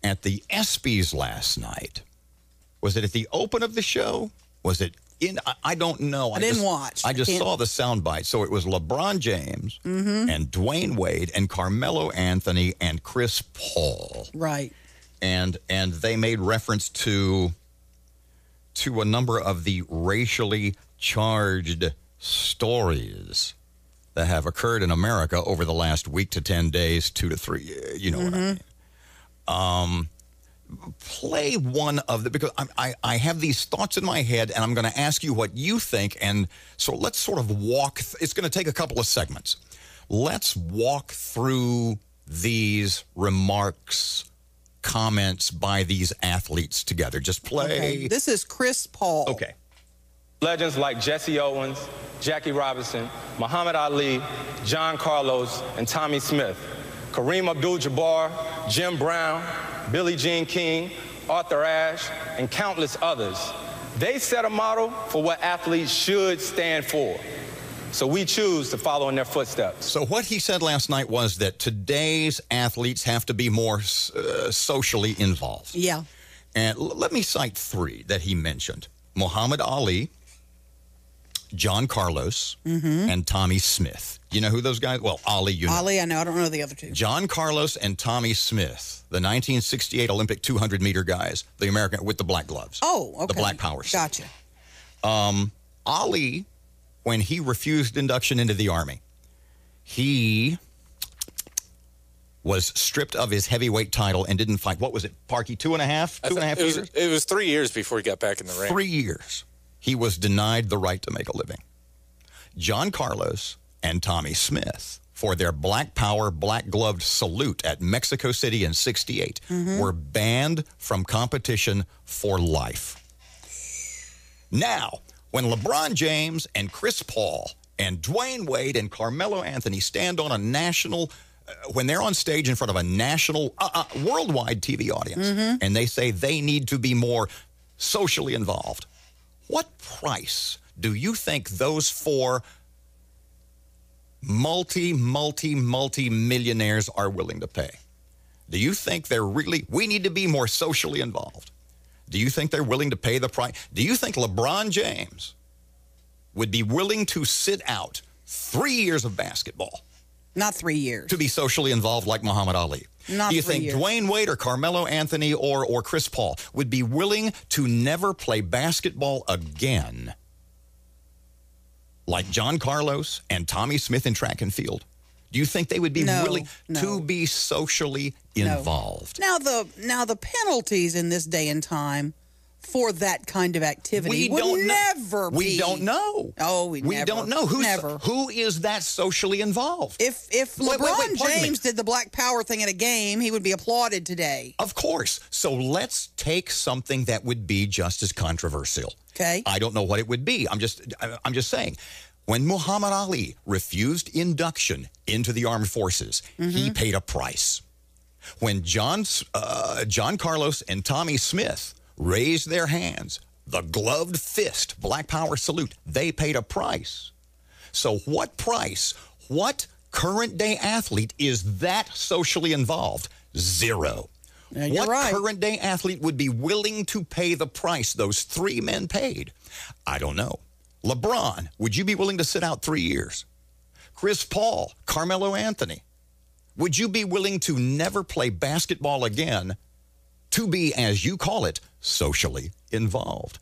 at the ESPYs last night. Was it at the open of the show? Was it in? I don't know. I didn't watch. I just saw the soundbite. So it was LeBron James and Dwayne Wade and Carmelo Anthony and Chris Paul. Right. And they made reference to a number of the racially charged stories that have occurred in America over the last week to 10 days, 2 to 3. You know what I mean? Play one of the, because I have these thoughts in my head, and I'm going to ask you what you think. And so let's sort of walk. It's going to take a couple of segments. Let's walk through these remarks, comments by these athletes together. Just play. Okay. This is Chris Paul. Okay. Legends like Jesse Owens, Jackie Robinson, Muhammad Ali, John Carlos, and Tommy Smith, Kareem Abdul-Jabbar, Jim Brown, Billie Jean King, Arthur Ashe, and countless others. They set a model for what athletes should stand for. So we choose to follow in their footsteps. So what he said last night was that today's athletes have to be more socially involved. Yeah. And let me cite 3 that he mentioned. Muhammad Ali, John Carlos, and Tommy Smith. You know who those guys? Well, Ali, you know. Ali, I know. I don't know the other 2. John Carlos and Tommy Smith, the 1968 Olympic 200-meter guys, the American with the black gloves. Oh, okay. The black power suit. Gotcha. Ali, when he refused induction into the Army, he was stripped of his heavyweight title and didn't fight. What was it, Parky? 2.5? 2.5 years? It was 3 years before he got back in the ring. 3 years. He was denied the right to make a living. John Carlos and Tommy Smith, for their black power, black gloved salute at Mexico City in '68, were banned from competition for life. Now, when LeBron James and Chris Paul and Dwayne Wade and Carmelo Anthony stand on a national, when they're on stage in front of a national, worldwide TV audience, and they say they need to be more socially involved, what price do you think those 4 multi-millionaires are willing to pay? Do you think they're really, we need to be more socially involved? Do you think they're willing to pay the price? Do you think LeBron James would be willing to sit out 3 years of basketball? Not 3 years. To be socially involved like Muhammad Ali? Not Do you 3 think years. Dwayne Wade or Carmelo Anthony or Chris Paul would be willing to never play basketball again like John Carlos and Tommy Smith in track and field? Do you think they would be willing to be socially involved? Now the penalties in this day and time for that kind of activity would never be. We don't know. Oh, we don't know. Who is that socially involved? If LeBron James did the black power thing at a game, he would be applauded today. Of course. So let's take something that would be just as controversial. Okay. I don't know what it would be. I'm just saying. When Muhammad Ali refused induction into the armed forces, he paid a price. When John Carlos and Tommy Smith raised their hands, the gloved fist, black power salute, they paid a price. So what price, what current day athlete is that socially involved? Zero. Yeah, you're right. What current day athlete would be willing to pay the price those 3 men paid? I don't know. LeBron, would you be willing to sit out 3 years? Chris Paul, Carmelo Anthony, would you be willing to never play basketball again to be, as you call it, socially involved?